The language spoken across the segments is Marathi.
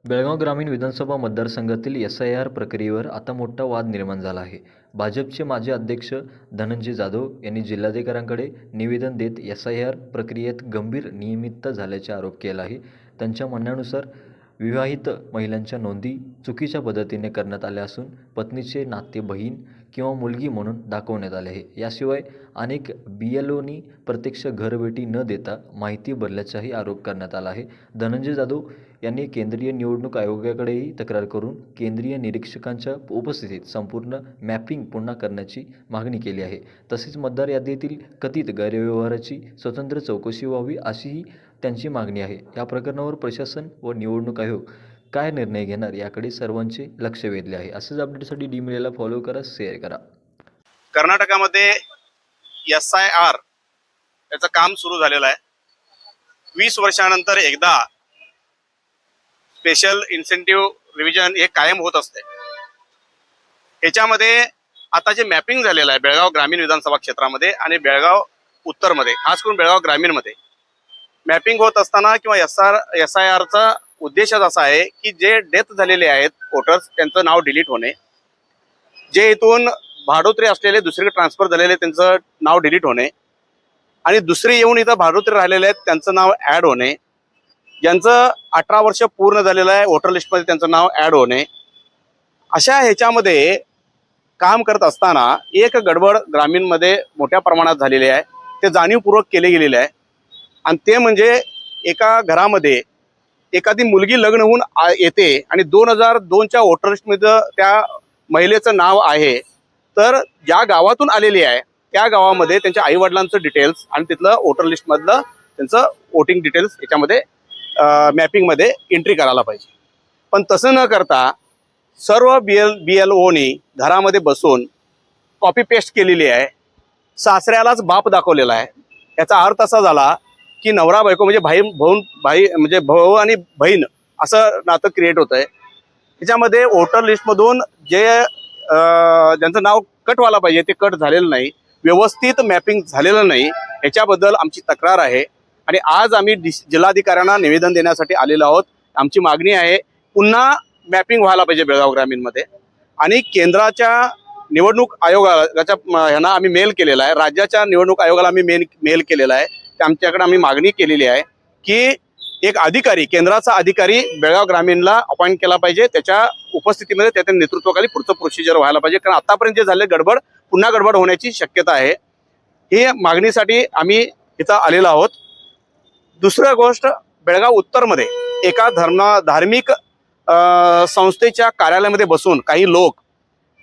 बेळगाव ग्रामीण विधानसभा मतदारसंघातील एस.आय.आर प्रक्रियेवर आता मोठा वाद निर्माण झाला आहे. भाजपचे माजी अध्यक्ष धनंजय जाधव यांनी जिल्हाधिकाऱ्यांकडे निवेदन देत एस.आय.आर प्रक्रियेत गंभीर अनियमितता झाल्याचा आरोप केला आहे. त्यांच्या म्हणण्यानुसार विवाहित महिलांच्या नोंदी चुकीच्या पद्धतीने करण्यात आल्या असून पत्नीचे नाते बहीण किंवा मुलगी म्हणून दाखवण्यात आले आहे. याशिवाय अनेक BLOनी प्रत्यक्ष घरभेटी न देता माहिती भरल्याचाही आरोप करण्यात आला आहे. धनंजय जाधव यांनी केंद्रीय निवडणूक आयोगाकडेही तक्रार करून केंद्रीय निरीक्षकांच्या उपस्थितीत संपूर्ण मॅपिंग पुन्हा करण्याची मागणी केली आहे. तसेच मतदार यादीतील कथित गैरव्यवहाराची स्वतंत्र चौकशी व्हावी अशीही त्यांची मागणी आहे. या प्रकरणावर प्रशासन व निवडणूक आयोग काय निर्णय घेणार याकडे सर्वांचे लक्ष वेधले आहे. असेच अपडेटसाठी डी मीडियाला फॉलो करा, शेअर करा. कर्नाटकामध्ये SIR याचं काम सुरू झालेलं आहे. 20 वर्षानंतर एकदा स्पेशल इन्सेंटिव्ह रिव्हिजन हे कायम होत असते. याच्यामध्ये आता जे मॅपिंग झालेलं आहे बेळगाव ग्रामीण विधानसभा क्षेत्रामध्ये आणि बेळगाव उत्तरमध्ये, खास करून बेळगाव ग्रामीणमध्ये मॅपिंग होत असताना किंवा SIRचा उद्देशच असा आहे की जे डेथ झालेले आहेत वोटर्स त्यांचं नाव डिलीट होणे, जे इथून भाडोत्री असलेले दुसरीकडे ट्रान्सफर झालेले त्यांचं नाव डिलीट होणे आणि दुसरे येऊन इथं भाडोत्री राहिलेले आहेत त्यांचं नाव ॲड होणे, ज्यांचं 18 वर्ष पूर्ण झालेलं आहे वोटर लिस्टमध्ये त्यांचं नाव ॲड होणे, अशा ह्याच्यामध्ये काम करत असताना एक गडबड ग्रामीणमध्ये मोठ्या प्रमाणात झालेली आहे. ते जाणीवपूर्वक केले गेलेले आहे आणि ते म्हणजे एका घरामध्ये एखादी मुलगी लग्न होऊन येते आणि 2002च्या वोटर लिस्टमध्ये त्या महिलेचं नाव आहे, तर ज्या गावातून आलेली आहे त्या गावामध्ये त्यांच्या आईवडिलांचं डिटेल्स आणि तिथलं वोटर लिस्टमधलं त्यांचं वोटिंग डिटेल्स याच्यामध्ये मॅपिंगमध्ये एंट्री करायला पाहिजे. पण तसं न करता सर्व BLOनी घरामध्ये बसून कॉपी पेस्ट केलेली आहे. सासऱ्यालाच बाप दाखवलेला आहे. याचा अर्थ असा झाला की नवरा बायको म्हणजे भाऊ आणि बहीण असं नातं क्रिएट होत आहे. त्याच्यामध्ये वोटर लिस्टमधून जे ज्यांचं नाव कट व्हायला पाहिजे ते कट झालेलं नाही, व्यवस्थित मॅपिंग झालेलं नाही. याच्याबद्दल आमची तक्रार आहे आणि आज आम्ही जिल्हाधिकाऱ्यांना निवेदन देण्यासाठी आलेलो आहोत. आमची मागणी आहे पुन्हा मॅपिंग व्हायला पाहिजे बेळगाव ग्रामीणमध्ये आणि केंद्राच्या निवडणूक आयोगाच्या ह्यांना आम्ही मेल केलेला आहे, राज्याच्या निवडणूक आयोगाला आम्ही मेल केलेला आहे. आमच्याकडे आम्ही मागणी केलेली आहे की एक अधिकारी, केंद्राचा अधिकारी बेळगाव ग्रामीणला अपॉइंट केला पाहिजे. त्याच्या उपस्थितीमध्ये त्याच्या नेतृत्वाखाली पुढचं प्रोसिजर व्हायला पाहिजे, कारण आतापर्यंत जे झाले गडबड पुन्हा गडबड होण्याची शक्यता आहे. ही मागणीसाठी आम्ही इथं आलेलो आहोत. दुसरं गोष्ट, बेळगाव उत्तरमध्ये एका धार्मिक संस्थेच्या कार्यालयामध्ये बसून काही लोक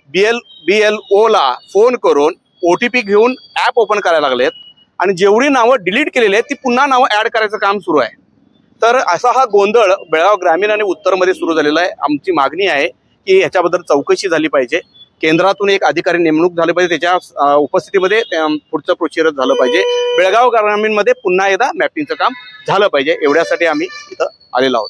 BLOला फोन करून OTP घेऊन ॲप ओपन करायला लागलेत आणि जेवढी नावं डिलीट केलेली आहेत ती पुन्हा नावं ॲड करायचं काम सुरू आहे. तर असा हा गोंधळ बेळगाव ग्रामीण आणि उत्तरमध्ये सुरू झालेला आहे. आमची मागणी आहे की ह्याच्याबद्दल चौकशी झाली पाहिजे, केंद्रातून एक अधिकारी नेमणूक झाली पाहिजे, त्याच्या उपस्थितीमध्ये पुढचं प्रोसिजर झालं पाहिजे. बेळगाव ग्रामीणमध्ये पुन्हा एकदा मॅपिंगचं काम झालं पाहिजे, एवढ्यासाठी आम्ही इथं आलेलो आहोत.